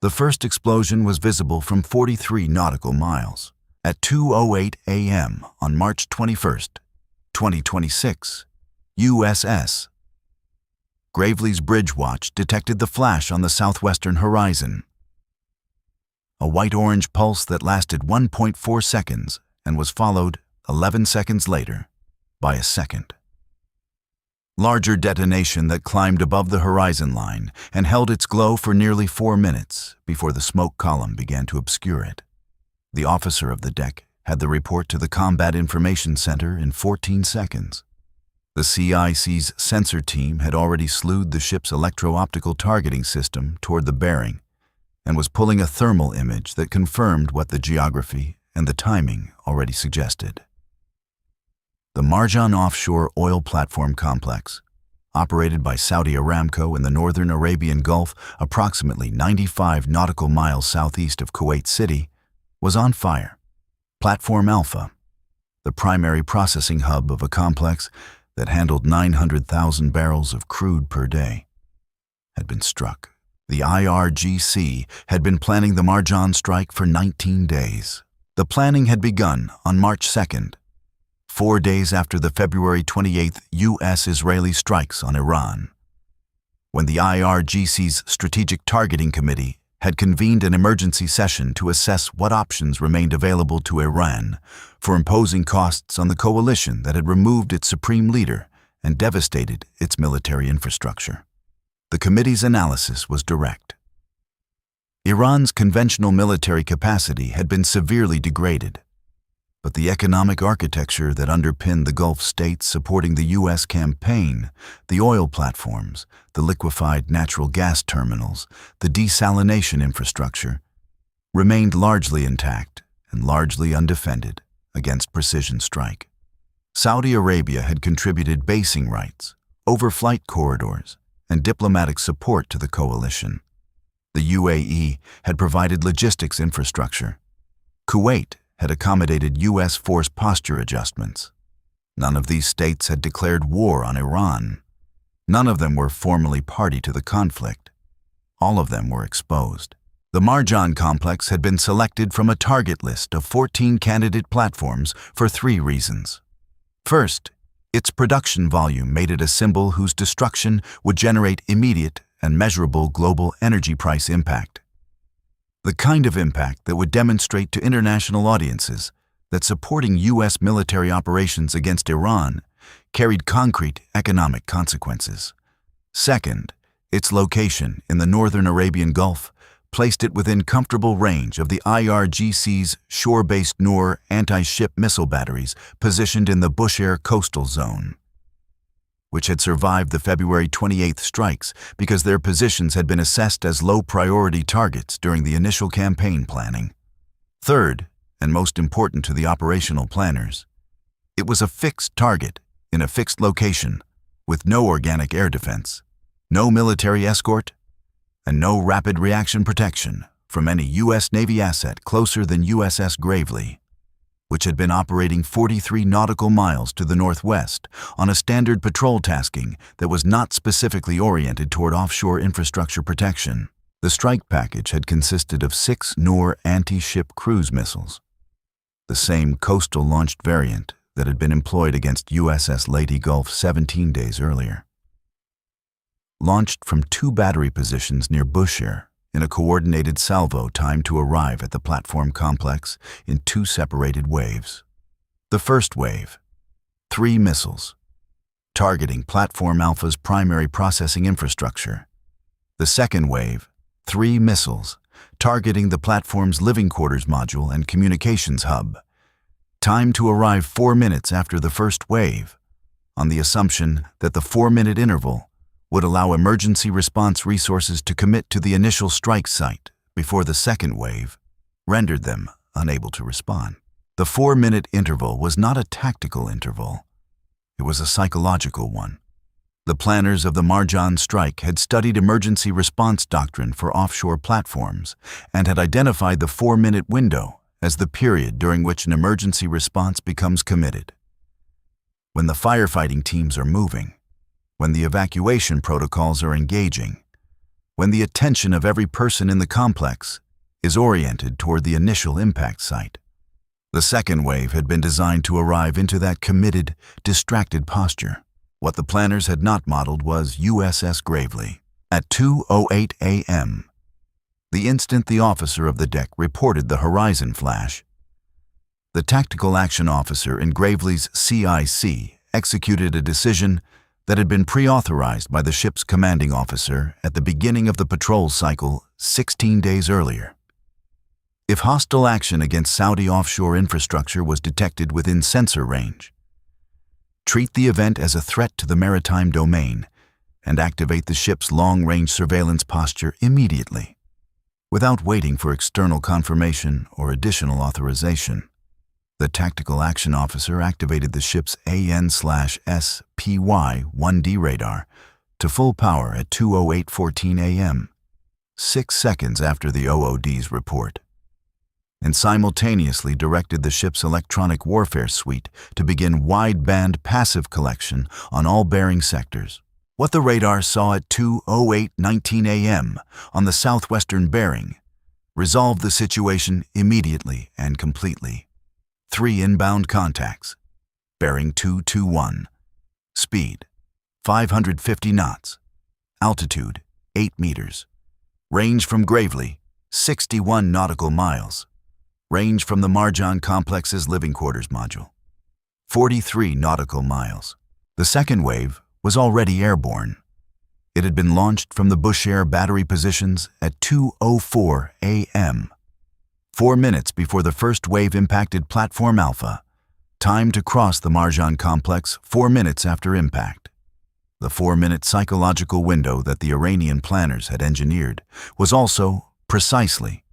The first explosion was visible from 43 nautical miles. At 2:08 a.m. on March 21, 2026, USS Gravely's bridge watch detected the flash on the southwestern horizon. A white-orange pulse that lasted 1.4 seconds and was followed 11 seconds later by a second larger detonation that climbed above the horizon line and held its glow for nearly 4 minutes before the smoke column began to obscure it. The officer of the deck had the report to the Combat Information Center in 14 seconds. The CIC's sensor team had already slewed the ship's electro-optical targeting system toward the bearing and was pulling a thermal image that confirmed what the geography and the timing already suggested. The Marjan offshore oil platform complex, operated by Saudi Aramco in the northern Arabian Gulf, approximately 95 nautical miles southeast of Kuwait City, was on fire. Platform Alpha, the primary processing hub of a complex that handled 900,000 barrels of crude per day, had been struck. The IRGC had been planning the Marjan strike for 19 days. The planning had begun on March 2nd, 4 days after the February 28th U.S.-Israeli strikes on Iran, when the IRGC's Strategic Targeting Committee had convened an emergency session to assess what options remained available to Iran for imposing costs on the coalition that had removed its supreme leader and devastated its military infrastructure. The committee's analysis was direct. Iran's conventional military capacity had been severely degraded, but the economic architecture that underpinned the Gulf states supporting the U.S. campaign, the oil platforms, the liquefied natural gas terminals, the desalination infrastructure, remained largely intact and largely undefended against precision strike. Saudi Arabia had contributed basing rights, overflight corridors, and diplomatic support to the coalition. The UAE had provided logistics infrastructure. Kuwait had accommodated U.S. force posture adjustments. None of these states had declared war on Iran. None of them were formally party to the conflict. All of them were exposed. The Marjan complex had been selected from a target list of 14 candidate platforms for 3 reasons. First, its production volume made it a symbol whose destruction would generate immediate and measurable global energy price impact. The kind of impact that would demonstrate to international audiences that supporting U.S. military operations against Iran carried concrete economic consequences. Second, its location in the northern Arabian Gulf placed it within comfortable range of the IRGC's shore-based Noor anti-ship missile batteries positioned in the Bushehr coastal zone, which had survived the February 28th strikes because their positions had been assessed as low-priority targets during the initial campaign planning. Third, and most important to the operational planners, it was a fixed target in a fixed location with no organic air defense, no military escort, and no rapid reaction protection from any U.S. Navy asset closer than USS Gravely, which had been operating 43 nautical miles to the northwest on a standard patrol tasking that was not specifically oriented toward offshore infrastructure protection. The strike package had consisted of 6 Noor anti-ship cruise missiles, the same coastal launched variant that had been employed against USS Lady Gulf 17 days earlier. Launched from 2 battery positions near Bushehr in a coordinated salvo timed to arrive at the platform complex in 2 separated waves. The first wave, 3 missiles, targeting Platform Alpha's primary processing infrastructure. The second wave, 3 missiles, targeting the platform's living quarters module and communications hub, timed to arrive 4 minutes after the first wave, on the assumption that the 4-minute interval would allow emergency response resources to commit to the initial strike site before the second wave rendered them unable to respond. The 4-minute interval was not a tactical interval. It was a psychological one. The planners of the Marjan strike had studied emergency response doctrine for offshore platforms and had identified the 4-minute window as the period during which an emergency response becomes committed. When the firefighting teams are moving, when the evacuation protocols are engaging, when the attention of every person in the complex is oriented toward the initial impact site. The second wave had been designed to arrive into that committed, distracted posture. What the planners had not modeled was USS Gravely. At 2:08 a.m., the instant the officer of the deck reported the horizon flash, the tactical action officer in Gravely's CIC executed a decision that had been pre-authorized by the ship's commanding officer at the beginning of the patrol cycle 16 days earlier. If hostile action against Saudi offshore infrastructure was detected within sensor range, treat the event as a threat to the maritime domain and activate the ship's long-range surveillance posture immediately, without waiting for external confirmation or additional authorization. The tactical action officer activated the ship's AN/SPY-1D radar to full power at 2:08:14 a.m., 6 seconds after the OOD's report, and simultaneously directed the ship's electronic warfare suite to begin wideband passive collection on all bearing sectors. What the radar saw at 2:08:19 a.m. on the southwestern bearing resolved the situation immediately and completely. 3 inbound contacts, bearing 221, speed 550 knots, altitude 8 meters, range from Gravely 61 nautical miles, range from the Marjan complex's living quarters module 43 nautical miles. The second wave was already airborne. It had been launched from the Bushehr battery positions at 2:04 a.m., 4 minutes before the first wave impacted Platform Alpha, time to cross the Marjan complex 4 minutes after impact. The 4-minute psychological window that the Iranian planners had engineered was also, precisely,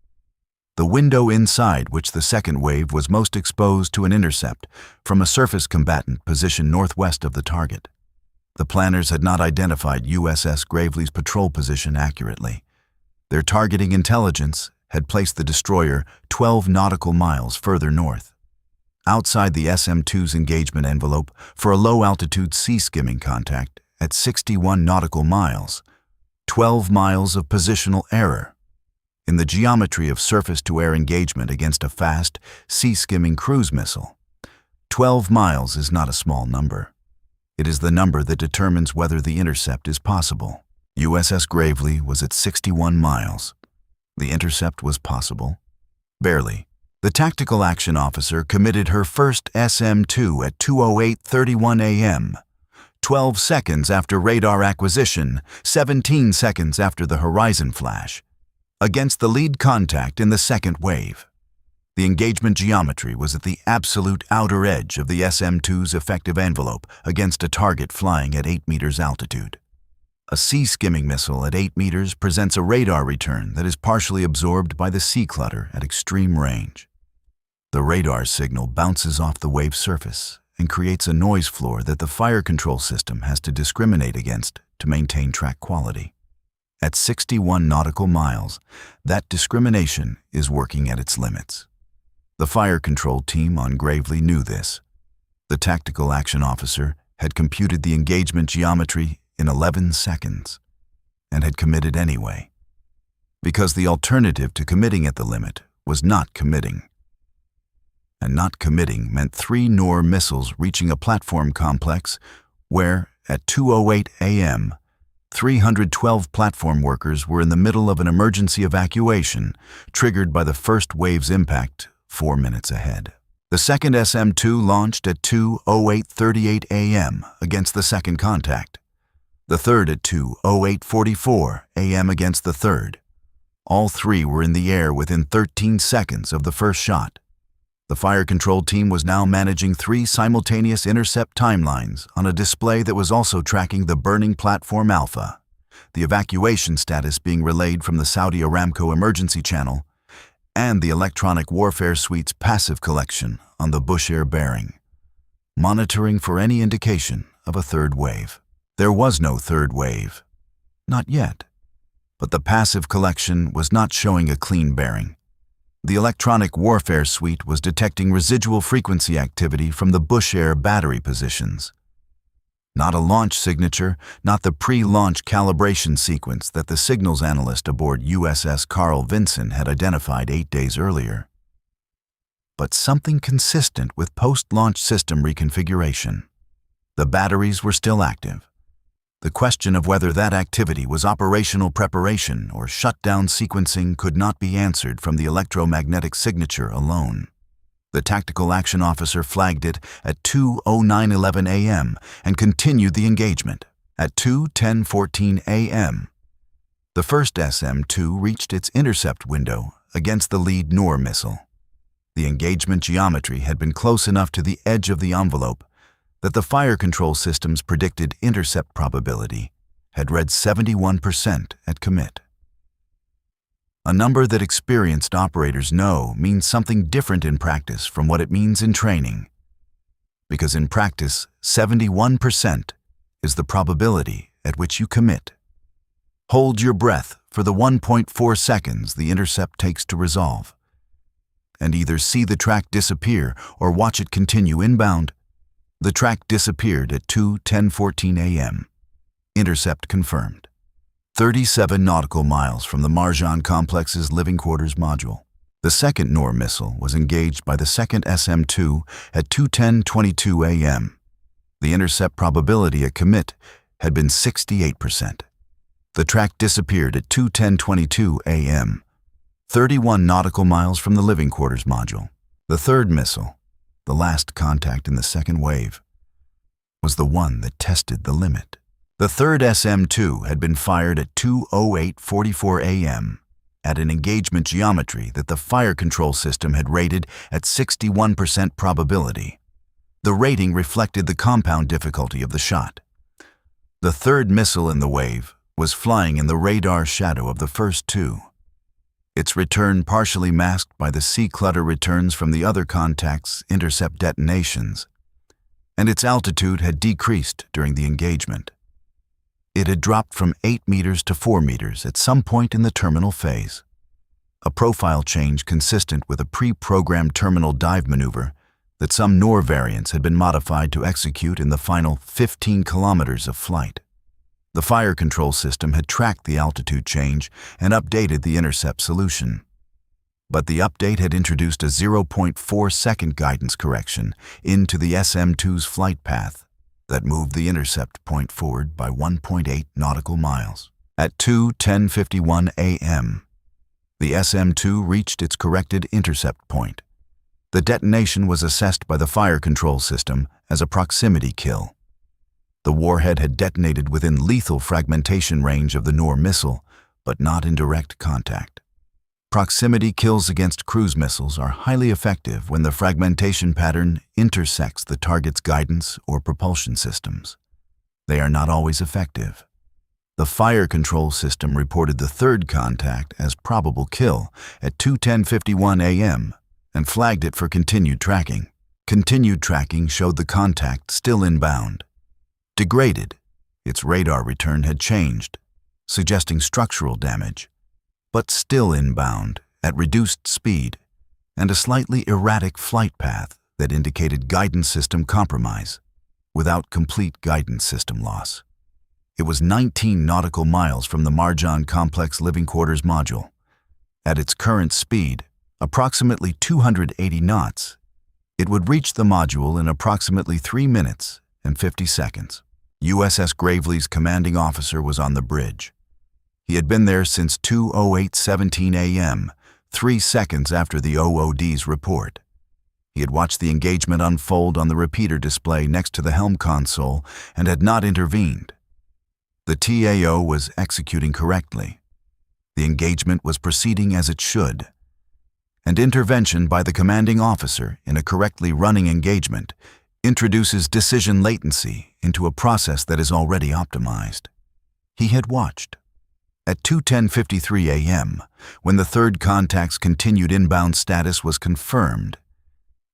the window inside which the second wave was most exposed to an intercept from a surface combatant positioned northwest of the target. The planners had not identified USS Gravely's patrol position accurately. Their targeting intelligence had placed the destroyer 12 nautical miles further north, outside the SM-2's engagement envelope for a low-altitude sea-skimming contact at 61 nautical miles, 12 miles of positional error. In the geometry of surface-to-air engagement against a fast, sea-skimming cruise missile, 12 miles is not a small number. It is the number that determines whether the intercept is possible. USS Gravely was at 61 miles. The intercept was possible. Barely. The tactical action officer committed her first SM-2 at 2:08:31 a.m., 12 seconds after radar acquisition, 17 seconds after the horizon flash, against the lead contact in the second wave. The engagement geometry was at the absolute outer edge of the SM-2's effective envelope against a target flying at 8 meters altitude. A sea-skimming missile at 8 meters presents a radar return that is partially absorbed by the sea clutter at extreme range. The radar signal bounces off the wave's surface and creates a noise floor that the fire control system has to discriminate against to maintain track quality. At 61 nautical miles, that discrimination is working at its limits. The fire control team on Gravely knew this. The tactical action officer had computed the engagement geometry in 11 seconds, and had committed anyway, because the alternative to committing at the limit was not committing. And not committing meant 3 Noor missiles reaching a platform complex where, at 2:08 a.m., 312 platform workers were in the middle of an emergency evacuation triggered by the first wave's impact 4 minutes ahead. The second SM-2 launched at 2:08:38 a.m. against the second contact. The third at 2:08:44 a.m. against the third. All 3 were in the air within 13 seconds of the first shot. The fire control team was now managing 3 simultaneous intercept timelines on a display that was also tracking the burning Platform Alpha, the evacuation status being relayed from the Saudi Aramco emergency channel, and the electronic warfare suite's passive collection on the Bushehr bearing, monitoring for any indication of a third wave. There was no third wave. Not yet. But the passive collection was not showing a clean bearing. The electronic warfare suite was detecting residual frequency activity from the Bushehr battery positions. Not a launch signature, not the pre-launch calibration sequence that the signals analyst aboard USS Carl Vinson had identified 8 days earlier. But something consistent with post-launch system reconfiguration. The batteries were still active. The question of whether that activity was operational preparation or shutdown sequencing could not be answered from the electromagnetic signature alone. The tactical action officer flagged it at 2:09:11 a.m. and continued the engagement. At 2:10:14 a.m., the first SM-2 reached its intercept window against the lead Noor missile. The engagement geometry had been close enough to the edge of the envelope that the fire control system's predicted intercept probability had read 71% at commit. A number that experienced operators know means something different in practice from what it means in training. Because in practice, 71% is the probability at which you commit. Hold your breath for the 1.4 seconds the intercept takes to resolve, and either see the track disappear or watch it continue inbound. The track disappeared at 2:10:14 a.m. Intercept confirmed. 37 nautical miles from the Marjan complex's living quarters module. The second Noor missile was engaged by the second SM-2 at 2:10:22 a.m. The intercept probability at commit had been 68%. The track disappeared at 2:10:22 a.m., 31 nautical miles from the living quarters module. The third missile, the last contact in the second wave, was the one that tested the limit. The third SM-2 had been fired at 2:08:44 a.m. at an engagement geometry that the fire control system had rated at 61% probability. The rating reflected the compound difficulty of the shot. The third missile in the wave was flying in the radar shadow of the first two. Its return partially masked by the sea clutter returns from the other contact's intercept detonations, and its altitude had decreased during the engagement. It had dropped from 8 meters to 4 meters at some point in the terminal phase, a profile change consistent with a pre-programmed terminal dive maneuver that some Noor variants had been modified to execute in the final 15 kilometers of flight. The fire control system had tracked the altitude change and updated the intercept solution. But the update had introduced a 0.4-second guidance correction into the SM-2's flight path that moved the intercept point forward by 1.8 nautical miles. At 2:10:51 a.m., the SM-2 reached its corrected intercept point. The detonation was assessed by the fire control system as a proximity kill. The warhead had detonated within lethal fragmentation range of the Noor missile, but not in direct contact. Proximity kills against cruise missiles are highly effective when the fragmentation pattern intersects the target's guidance or propulsion systems. They are not always effective. The fire control system reported the third contact as probable kill at 2:10:51 a.m. and flagged it for continued tracking. Continued tracking showed the contact still inbound. Degraded, its radar return had changed, suggesting structural damage, but still inbound at reduced speed and a slightly erratic flight path that indicated guidance system compromise without complete guidance system loss. It was 19 nautical miles from the Marjan complex living quarters module. At its current speed, approximately 280 knots, it would reach the module in approximately 3 minutes and 50 seconds. USS Gravely's commanding officer was on the bridge. He had been there since 2:08:17 a.m., 3 seconds after the OOD's report. He had watched the engagement unfold on the repeater display next to the helm console and had not intervened. The TAO was executing correctly. The engagement was proceeding as it should. And intervention by the commanding officer in a correctly running engagement introduces decision latency into a process that is already optimized. He had watched. At 2:10:53 a.m., when the third contact's continued inbound status was confirmed,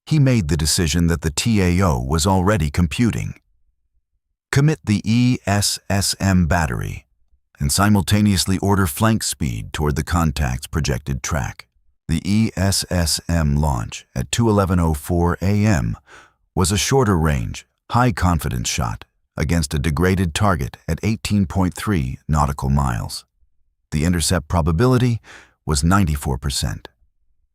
he made the decision that the TAO was already computing. Commit the ESSM battery and simultaneously order flank speed toward the contact's projected track. The ESSM launch at 2:11:04 a.m. was a shorter range, high-confidence shot against a degraded target at 18.3 nautical miles. The intercept probability was 94%.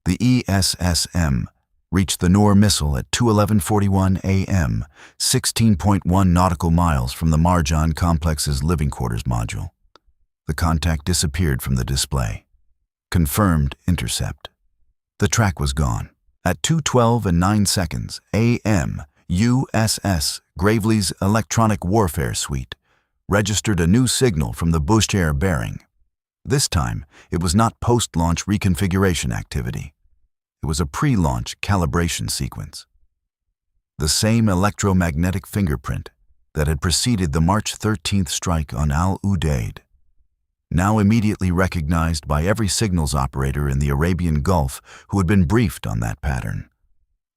The ESSM reached the Noor missile at 2:11:41 a.m., 16.1 nautical miles from the Marjan complex's living quarters module. The contact disappeared from the display. Confirmed intercept. The track was gone. At 2:12:09 a.m., USS Gravely's electronic warfare suite registered a new signal from the Bushehr bearing. This time, it was not post-launch reconfiguration activity. It was a pre-launch calibration sequence. The same electromagnetic fingerprint that had preceded the March 13th strike on Al-Udeid, now immediately recognized by every signals operator in the Arabian Gulf who had been briefed on that pattern.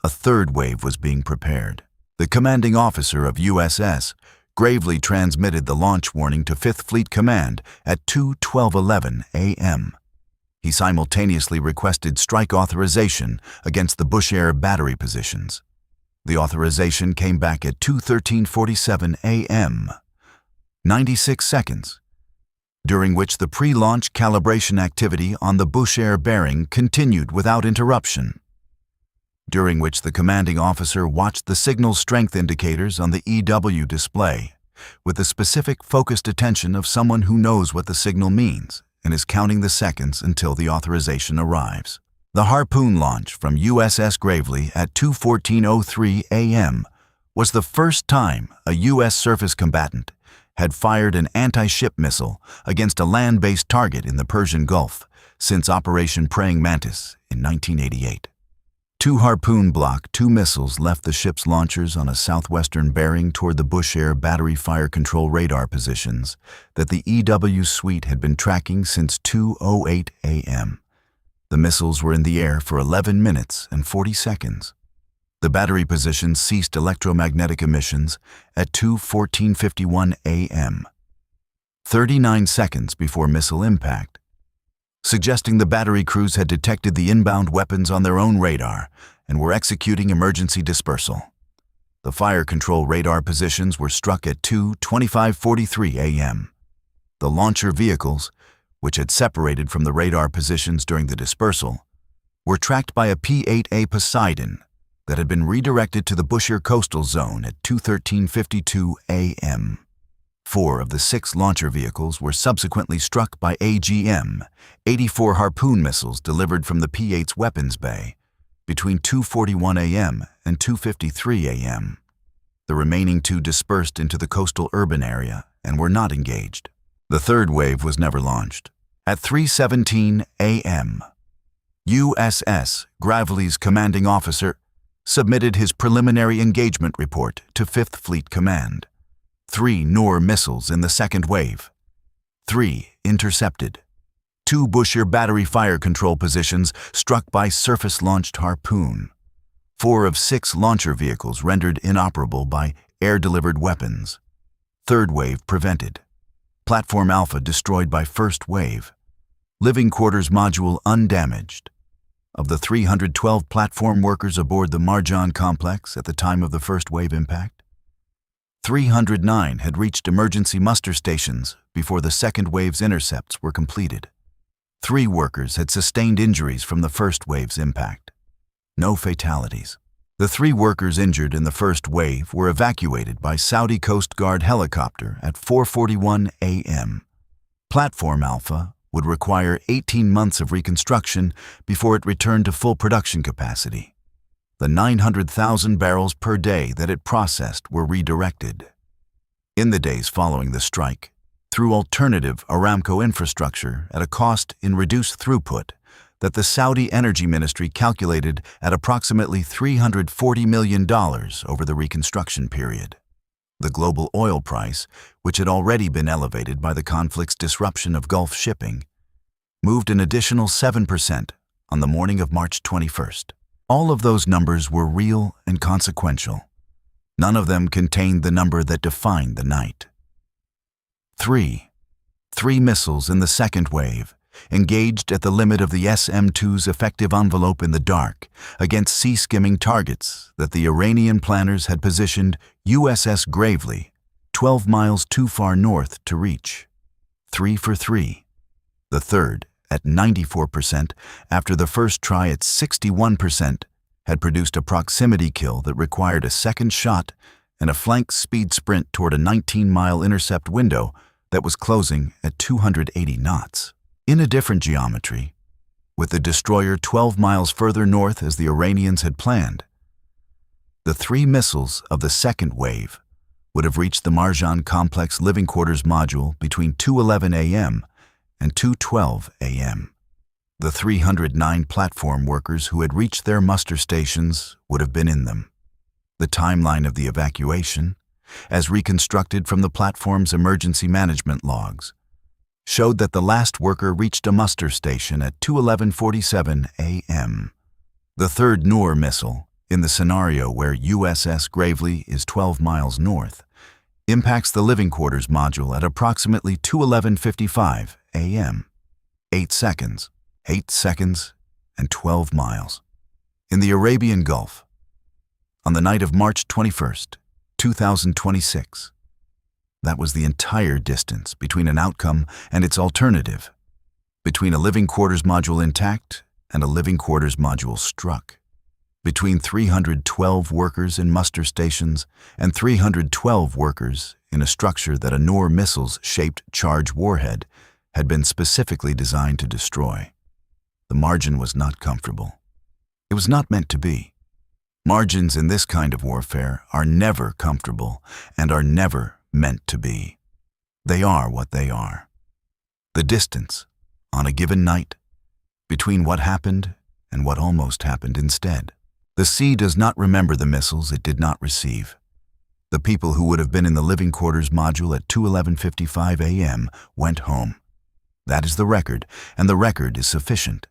A third wave was being prepared. The commanding officer of USS Gravely transmitted the launch warning to 5th Fleet Command at 2:12:11 a.m. He simultaneously requested strike authorization against the Bushehr battery positions. The authorization came back at 2:13:47 a.m., 96 seconds, during which the pre-launch calibration activity on the Bushehr bearing continued without interruption, during which the commanding officer watched the signal strength indicators on the EW display with the specific focused attention of someone who knows what the signal means and is counting the seconds until the authorization arrives. The Harpoon launch from USS Gravely at 2:14:03 a.m. was the first time a U.S. surface combatant had fired an anti-ship missile against a land-based target in the Persian Gulf since Operation Praying Mantis in 1988. 2 Harpoon Block 2 missiles left the ship's launchers on a southwestern bearing toward the Bushehr battery fire control radar positions that the EW suite had been tracking since 2:08 a.m. The missiles were in the air for 11 minutes and 40 seconds. The battery positions ceased electromagnetic emissions at 2:14:51 a.m., 39 seconds before missile impact, suggesting the battery crews had detected the inbound weapons on their own radar and were executing emergency dispersal. The fire control radar positions were struck at 2:25:43 a.m. The launcher vehicles, which had separated from the radar positions during the dispersal, were tracked by a P-8A Poseidon that had been redirected to the Bushehr coastal zone at 2:13:52 a.m. 4 of the 6 launcher vehicles were subsequently struck by AGM-84 Harpoon missiles delivered from the P-8's weapons bay between 2:41 a.m. and 2:53 a.m. The remaining 2 dispersed into the coastal urban area and were not engaged. The third wave was never launched. At 3:17 a.m., USS Gravely's commanding officer submitted his preliminary engagement report to 5th Fleet Command. 3 Noor missiles in the second wave. 3 intercepted. 2 Bushehr battery fire control positions struck by surface-launched Harpoon. 4 of 6 launcher vehicles rendered inoperable by air-delivered weapons. Third wave prevented. Platform Alpha destroyed by first wave. Living quarters module undamaged. Of the 312 platform workers aboard the Marjan complex at the time of the first wave impact, 309 had reached emergency muster stations before the second wave's intercepts were completed. 3 workers had sustained injuries from the first wave's impact. No fatalities. The 3 workers injured in the first wave were evacuated by Saudi Coast Guard helicopter at 4:41 a.m. Platform Alpha would require 18 months of reconstruction before it returned to full production capacity. The 900,000 barrels per day that it processed were redirected. In the days following the strike, through alternative Aramco infrastructure at a cost in reduced throughput that the Saudi Energy Ministry calculated at approximately $340 million over the reconstruction period. The global oil price, which had already been elevated by the conflict's disruption of Gulf shipping, moved an additional 7% on the morning of March 21st. All of those numbers were real and consequential. None of them contained the number that defined the night. 3 missiles in the second wave, engaged at the limit of the SM-2's effective envelope in the dark against sea-skimming targets that the Iranian planners had positioned USS Gravely 12 miles too far north to reach. 3 for 3. The third, at 94% after the first try at 61%, had produced a proximity kill that required a second shot and a flank speed sprint toward a 19-mile intercept window that was closing at 280 knots. In a different geometry, with the destroyer 12 miles further north as the Iranians had planned, the 3 missiles of the second wave would have reached the Marjan complex living quarters module between 2:11 a.m. and 2:12 a.m. The 309 platform workers who had reached their muster stations would have been in them. The timeline of the evacuation, as reconstructed from the platform's emergency management logs, showed that the last worker reached a muster station at 2:11:47 a.m. The third Noor missile, in the scenario where USS Gravely is 12 miles north, impacts the living quarters module at approximately 2:11:55 a.m. 8 seconds, and 12 miles. In the Arabian Gulf, on the night of March 21st, 2026, that was the entire distance between an outcome and its alternative, between a living quarters module intact and a living quarters module struck, between 312 workers in muster stations and 312 workers in a structure that a Noor missiles-shaped charge warhead had been specifically designed to destroy. The margin was not comfortable. It was not meant to be. Margins in this kind of warfare are never comfortable and are never meant to be. They are what they are. The distance, on a given night, between what happened and what almost happened instead. The sea does not remember the missiles it did not receive. The people who would have been in the living quarters module at 2:11:55 a.m. went home. That is the record, and the record is sufficient.